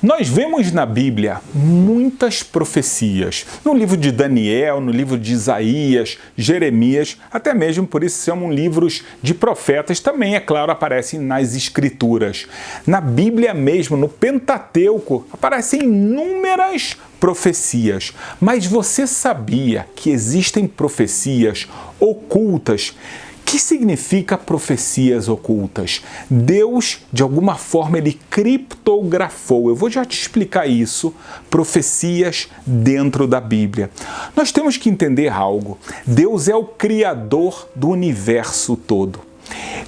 Nós vemos na Bíblia muitas profecias, no livro de Daniel, no livro de Isaías, Jeremias, até mesmo por isso se chamam livros de profetas, também, é claro, aparecem nas Escrituras. Na Bíblia mesmo, no Pentateuco, aparecem inúmeras profecias. Mas você sabia que existem profecias ocultas? O que significa profecias ocultas? Deus, de alguma forma, ele criptografou. Eu vou já te explicar isso. Profecias dentro da Bíblia. Nós temos que entender algo. Deus é o Criador do universo todo.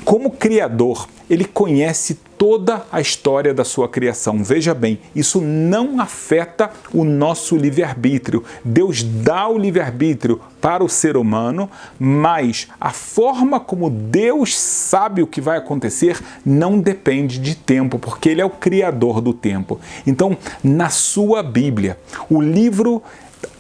Como Criador, ele conhece toda a história da sua criação. Veja bem, isso não afeta o nosso livre-arbítrio. Deus dá o livre-arbítrio para o ser humano, mas a forma como Deus sabe o que vai acontecer não depende de tempo, porque ele é o Criador do tempo. Então, na sua Bíblia, o livro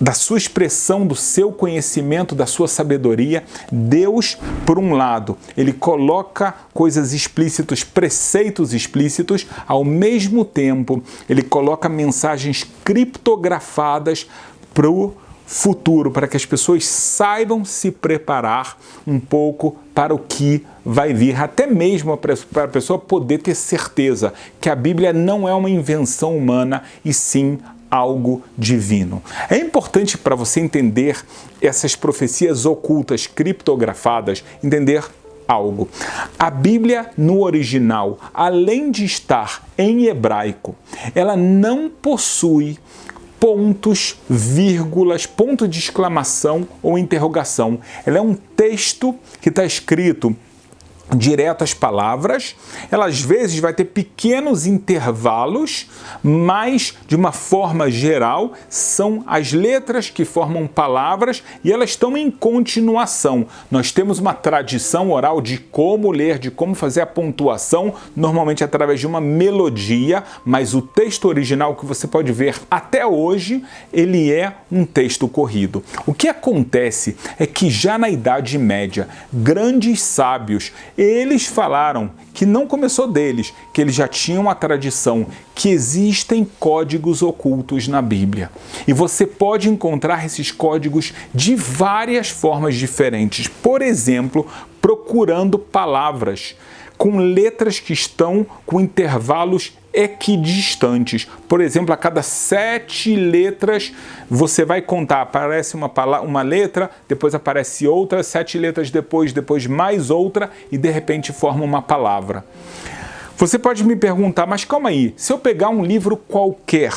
da sua expressão, do seu conhecimento, da sua sabedoria, Deus, por um lado, ele coloca coisas explícitas, preceitos explícitos, ao mesmo tempo, ele coloca mensagens criptografadas para o futuro, para que as pessoas saibam se preparar um pouco para o que vai vir, até mesmo para a pessoa poder ter certeza que a Bíblia não é uma invenção humana, e sim algo divino. É importante para você entender essas profecias ocultas, criptografadas, entender algo. A Bíblia no original, além de estar em hebraico, ela não possui pontos, vírgulas, ponto de exclamação ou interrogação. Ela é um texto que está escrito direto às palavras. Ela às vezes vai ter pequenos intervalos, mas de uma forma geral são as letras que formam palavras e elas estão em continuação. Nós temos uma tradição oral de como ler, de como fazer a pontuação, normalmente através de uma melodia, mas o texto original que você pode ver até hoje, ele é um texto corrido. O que acontece é que já na Idade Média, grandes sábios, eles falaram que não começou deles, que eles já tinham a tradição, que existem códigos ocultos na Bíblia. E você pode encontrar esses códigos de várias formas diferentes. Por exemplo, procurando palavras com letras que estão com intervalos equidistantes. Por exemplo, a cada 7 letras você vai contar, aparece uma letra, depois aparece outra, 7 letras depois mais outra e de repente forma uma palavra. Você pode me perguntar, mas calma aí, se eu pegar um livro qualquer,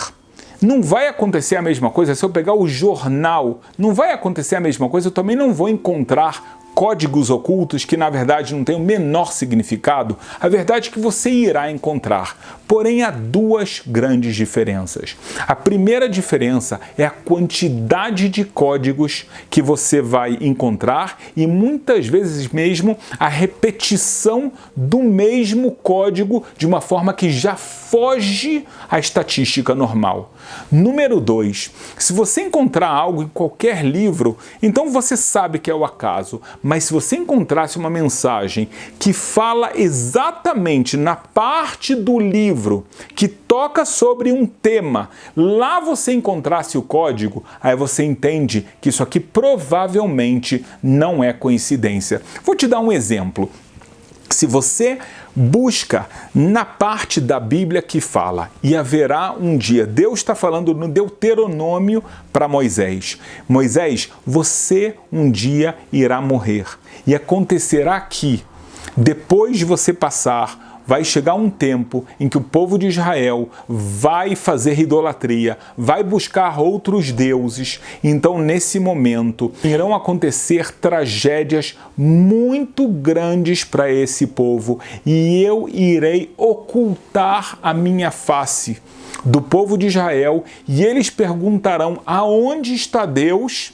não vai acontecer a mesma coisa? Se eu pegar o jornal, não vai acontecer a mesma coisa? Eu também não vou encontrar códigos ocultos que na verdade não têm o menor significado? A verdade é que você irá encontrar. Porém, há duas grandes diferenças. A primeira diferença é a quantidade de códigos que você vai encontrar e muitas vezes mesmo a repetição do mesmo código de uma forma que já foge à estatística normal. Número 2, se você encontrar algo em qualquer livro, então você sabe que é o acaso. Mas se você encontrasse uma mensagem que fala exatamente na parte do livro que toca sobre um tema, lá você encontrasse o código, aí você entende que isso aqui provavelmente não é coincidência. Vou te dar um exemplo. Se você busca na parte da Bíblia que fala, e haverá um dia, Deus está falando no Deuteronômio para Moisés. Moisés, você um dia irá morrer. E acontecerá que, depois de você passar, vai chegar um tempo em que o povo de Israel vai fazer idolatria, vai buscar outros deuses. Então, nesse momento, irão acontecer tragédias muito grandes para esse povo e eu irei ocultar a minha face do povo de Israel e eles perguntarão aonde está Deus,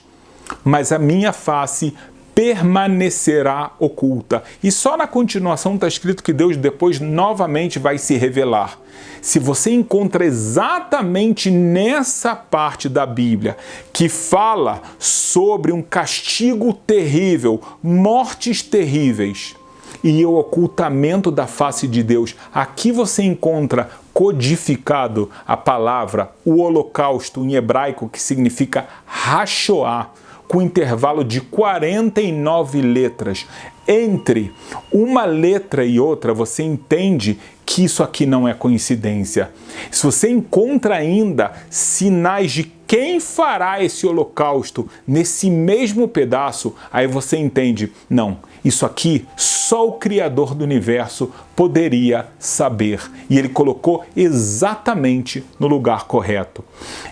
mas a minha face permanecerá oculta. E só na continuação está escrito que Deus depois novamente vai se revelar. Se você encontra exatamente nessa parte da Bíblia que fala sobre um castigo terrível, mortes terríveis e o ocultamento da face de Deus, aqui você encontra codificado a palavra, o holocausto em hebraico, que significa Hashoah, com intervalo de 49 letras. Entre uma letra e outra, você entende que isso aqui não é coincidência. Se você encontra ainda sinais de quem fará esse holocausto nesse mesmo pedaço, aí você entende, não, isso aqui só o Criador do universo poderia saber. E ele colocou exatamente no lugar correto.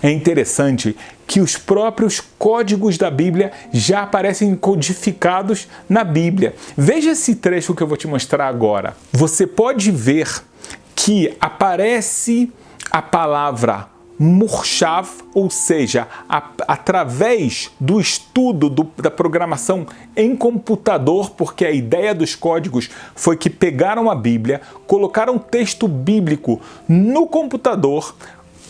É interessante que os próprios códigos da Bíblia já aparecem codificados na Bíblia. Veja esse trecho que eu vou te mostrar agora. Você pode ver que aparece a palavra Murshav, ou seja, através do estudo da programação em computador, porque a ideia dos códigos foi que pegaram a Bíblia, colocaram texto bíblico no computador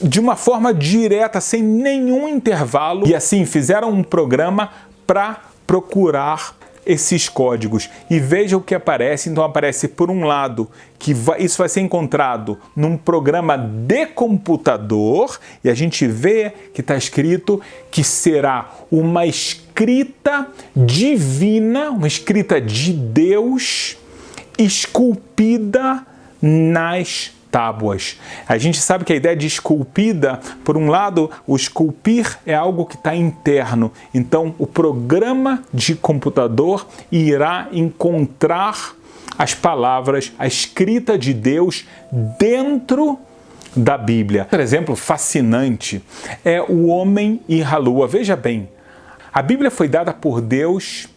de uma forma direta, sem nenhum intervalo, e assim fizeram um programa para procurar esses códigos. E veja o que aparece. Então aparece, por um lado, que isso vai ser encontrado num programa de computador, e a gente vê que está escrito que será uma escrita divina, uma escrita de Deus, esculpida nas tábuas. A gente sabe que a ideia de esculpida, por um lado, o esculpir é algo que está interno. Então, o programa de computador irá encontrar as palavras, a escrita de Deus dentro da Bíblia. Por exemplo, fascinante é o homem e a lua. Veja bem, a Bíblia foi dada por Deus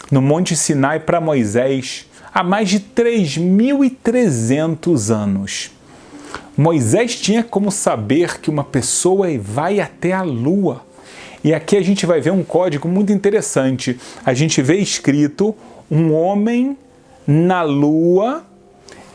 no Monte Sinai para Moisés há mais de 3.300 anos. Moisés tinha como saber que uma pessoa vai até a lua. E aqui a gente vai ver um código muito interessante. A gente vê escrito um homem na lua,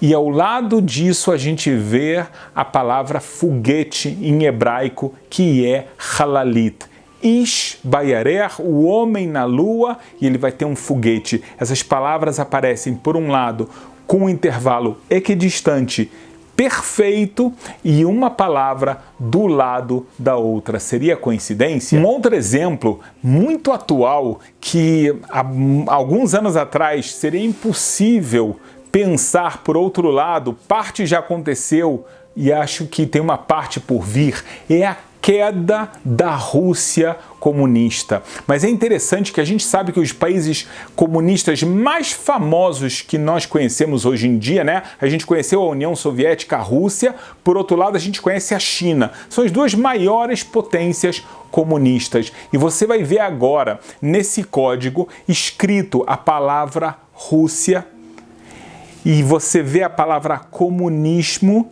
e ao lado disso a gente vê a palavra foguete em hebraico, que é halalit. Ish Bayarer, o homem na lua, e ele vai ter um foguete. Essas palavras aparecem, por um lado, com um intervalo equidistante perfeito e uma palavra do lado da outra. Seria coincidência? Um outro exemplo muito atual, que há alguns anos atrás seria impossível pensar, por outro lado, parte já aconteceu e acho que tem uma parte por vir, é a queda da Rússia comunista. Mas é interessante que a gente sabe que os países comunistas mais famosos que nós conhecemos hoje em dia, né? A gente conheceu a União Soviética, a Rússia, por outro lado a gente conhece a China. São as duas maiores potências comunistas. E você vai ver agora, nesse código, escrito a palavra Rússia, e você vê a palavra comunismo,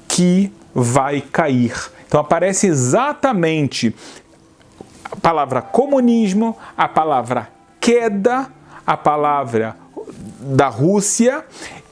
que vai cair. Então aparece exatamente a palavra comunismo, a palavra queda, a palavra da Rússia,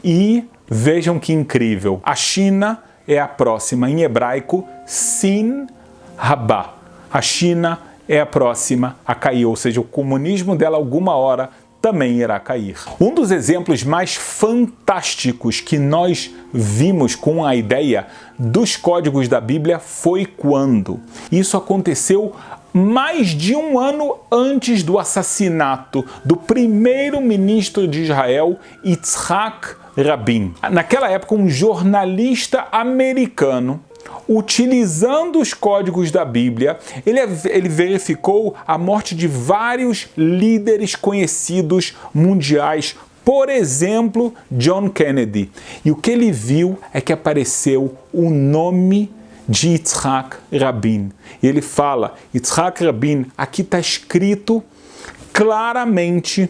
e vejam que incrível. A China é a próxima, em hebraico, Sin Rabá. A China é a próxima a cair, ou seja, o comunismo dela alguma hora também irá cair. Um dos exemplos mais fantásticos que nós vimos com a ideia dos códigos da Bíblia foi quando isso aconteceu mais de um ano antes do assassinato do primeiro-ministro de Israel, Yitzhak Rabin. Naquela época, um jornalista americano, utilizando os códigos da Bíblia, ele verificou a morte de vários líderes conhecidos mundiais, por exemplo, John Kennedy. E o que ele viu é que apareceu o nome de Yitzhak Rabin. E ele fala, Yitzhak Rabin, aqui está escrito claramente,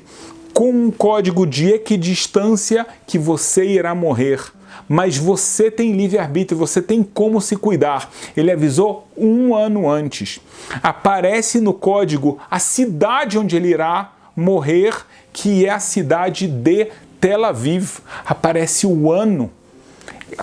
com um código de equidistância, que você irá morrer. Mas você tem livre-arbítrio, você tem como se cuidar. Ele avisou um ano antes. Aparece no código a cidade onde ele irá morrer, que é a cidade de Tel Aviv. Aparece o ano.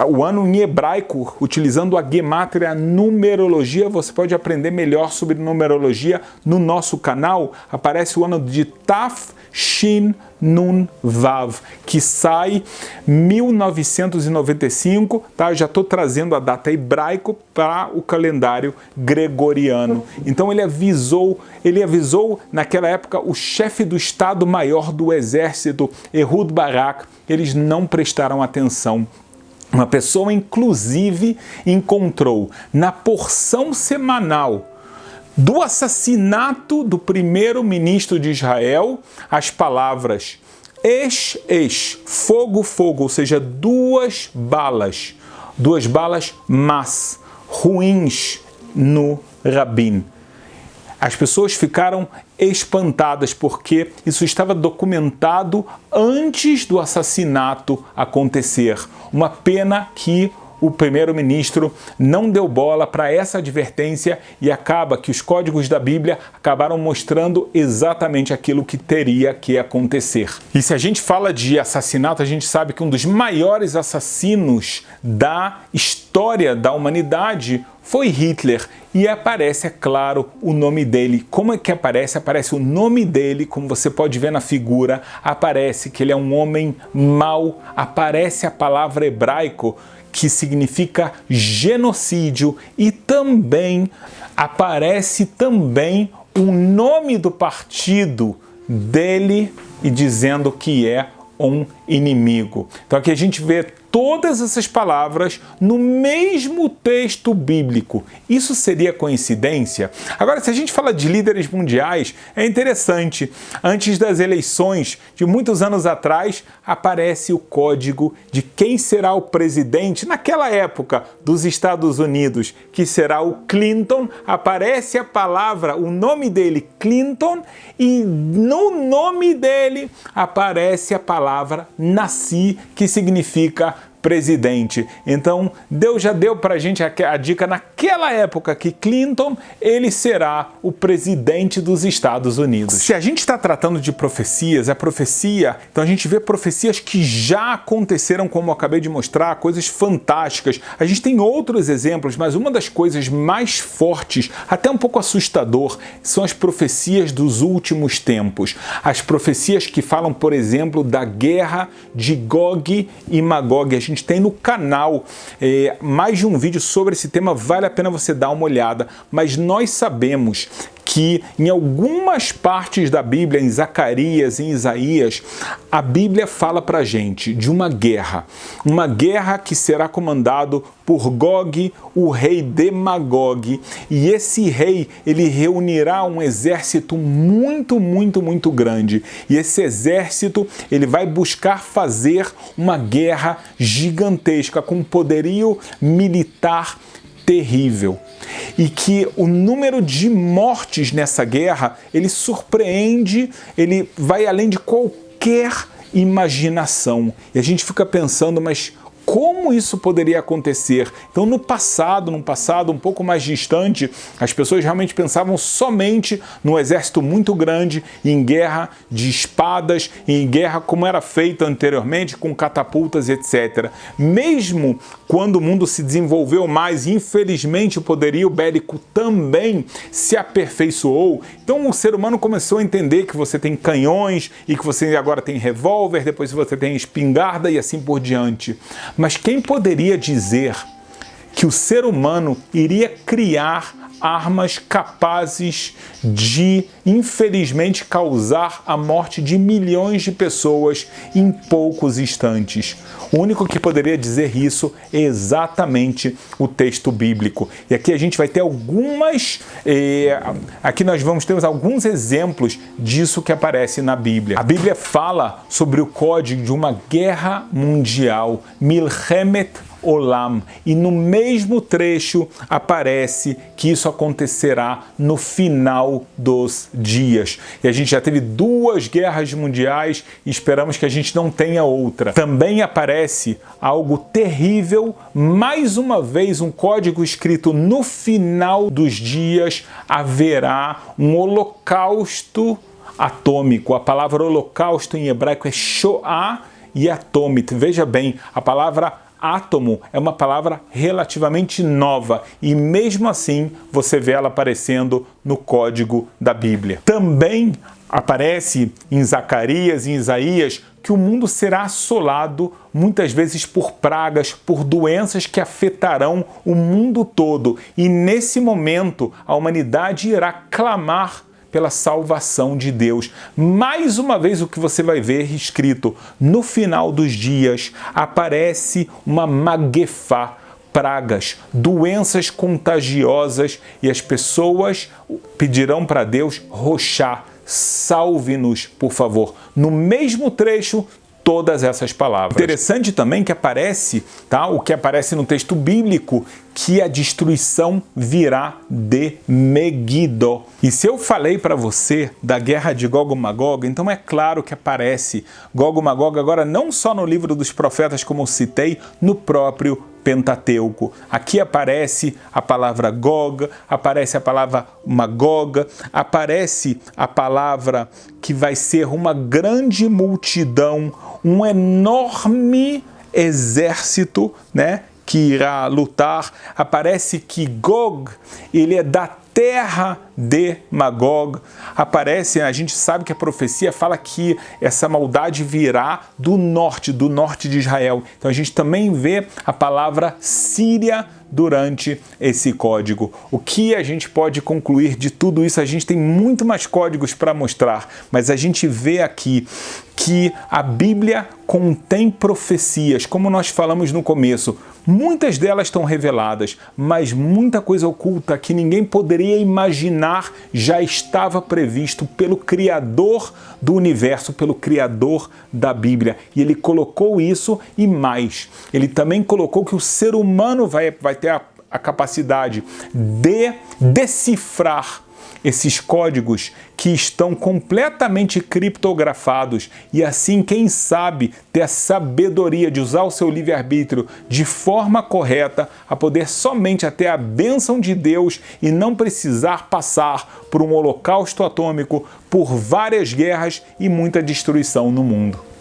o ano em hebraico, utilizando a gemátria, a numerologia. Você pode aprender melhor sobre numerologia no nosso canal. Aparece o ano de Taf Shin Nun Vav, que sai 1995, tá? Eu já estou trazendo a data hebraico para o calendário gregoriano. Então ele avisou naquela época o chefe do Estado-Maior do Exército, Ehud Barak. Eles não prestaram atenção. Uma pessoa, inclusive, encontrou na porção semanal do assassinato do primeiro-ministro de Israel as palavras esh, fogo, ou seja, duas balas más, ruins no Rabin. As pessoas ficaram espantadas porque isso estava documentado antes do assassinato acontecer. Uma pena que o primeiro-ministro não deu bola para essa advertência e acaba que os códigos da Bíblia acabaram mostrando exatamente aquilo que teria que acontecer. E se a gente fala de assassinato, a gente sabe que um dos maiores assassinos da história da humanidade foi Hitler. E aparece, é claro, o nome dele. Como é que aparece? Aparece o nome dele, como você pode ver na figura. Aparece que ele é um homem mau. Aparece a palavra hebraico que significa genocídio, e também aparece o nome do partido dele e dizendo que é um inimigo. Então aqui a gente vê todas essas palavras no mesmo texto bíblico. Isso seria coincidência? Agora, se a gente fala de líderes mundiais, é interessante. Antes das eleições de muitos anos atrás, aparece o código de quem será o presidente naquela época dos Estados Unidos, que será o Clinton. Aparece a palavra, o nome dele, Clinton, e no nome dele aparece a palavra Nassi, que significa presidente. Então, Deus já deu para a gente a dica naquela época que Clinton, ele será o presidente dos Estados Unidos. Se a gente está tratando de profecias, a profecia, então a gente vê profecias que já aconteceram, como eu acabei de mostrar, coisas fantásticas. A gente tem outros exemplos, mas uma das coisas mais fortes, até um pouco assustador, são as profecias dos últimos tempos. As profecias que falam, por exemplo, da guerra de Gog e Magog. A gente tem no canal mais de um vídeo sobre esse tema, vale a pena você dar uma olhada, mas nós sabemos que em algumas partes da Bíblia, em Zacarias, em Isaías, a Bíblia fala pra gente de uma guerra que será comandado por Gog, o rei de Magog, e esse rei, ele reunirá um exército muito grande, e esse exército, ele vai buscar fazer uma guerra gigantesca, com um poderio militar terrível, e que o número de mortes nessa guerra, ele surpreende, ele vai além de qualquer imaginação. E a gente fica pensando, mas como isso poderia acontecer? Então, num passado um pouco mais distante, as pessoas realmente pensavam somente num exército muito grande, em guerra de espadas, em guerra como era feita anteriormente, com catapultas, etc. Mesmo quando o mundo se desenvolveu mais, infelizmente o poderio bélico também se aperfeiçoou. Então, o ser humano começou a entender que você tem canhões e que você agora tem revólver, depois você tem espingarda e assim por diante. Mas quem poderia dizer que o ser humano iria criar armas capazes de, infelizmente, causar a morte de milhões de pessoas em poucos instantes? O único que poderia dizer isso é exatamente o texto bíblico. E aqui a gente vai ter temos alguns exemplos disso que aparece na Bíblia. A Bíblia fala sobre o código de uma guerra mundial, Milchemet Olam, e no mesmo trecho aparece que isso acontecerá no final dos dias. E a gente já teve 2 guerras mundiais e esperamos que a gente não tenha outra. Também aparece algo terrível, mais uma vez um código escrito: no final dos dias haverá um holocausto atômico. A palavra holocausto em hebraico é Shoah e atômito. Veja bem, a palavra átomo é uma palavra relativamente nova e mesmo assim você vê ela aparecendo no código da Bíblia. Também aparece em Zacarias e em Isaías que o mundo será assolado muitas vezes por pragas, por doenças que afetarão o mundo todo. E nesse momento a humanidade irá clamar pela salvação de Deus. Mais uma vez o que você vai ver escrito, no final dos dias aparece uma maguefá, pragas, doenças contagiosas e as pessoas pedirão para Deus roxá, salve-nos, por favor. No mesmo trecho, todas essas palavras. Interessante também que aparece, o que aparece no texto bíblico, que a destruição virá de Meguido. E se eu falei para você da guerra de Gog e Magog, então é claro que aparece Gog e Magog agora não só no livro dos profetas, como eu citei, no próprio Pentateuco. Aqui aparece a palavra Gog, aparece a palavra Magog, aparece a palavra que vai ser uma grande multidão, um enorme exército, que irá lutar. Aparece que Gog, ele é da terra de Magog. Aparece, a gente sabe que a profecia fala que essa maldade virá do norte de Israel. Então a gente também vê a palavra Síria durante esse código. O que a gente pode concluir de tudo isso? A gente tem muito mais códigos para mostrar, mas a gente vê aqui que a Bíblia contém profecias, como nós falamos no começo. Muitas delas estão reveladas, mas muita coisa oculta que ninguém poderia imaginar já estava previsto pelo Criador do universo, pelo Criador da Bíblia. E ele colocou isso e mais. Ele também colocou que o ser humano vai ter a capacidade de decifrar esses códigos que estão completamente criptografados e assim, quem sabe, ter a sabedoria de usar o seu livre-arbítrio de forma correta a poder somente até a bênção de Deus e não precisar passar por um holocausto atômico, por várias guerras e muita destruição no mundo.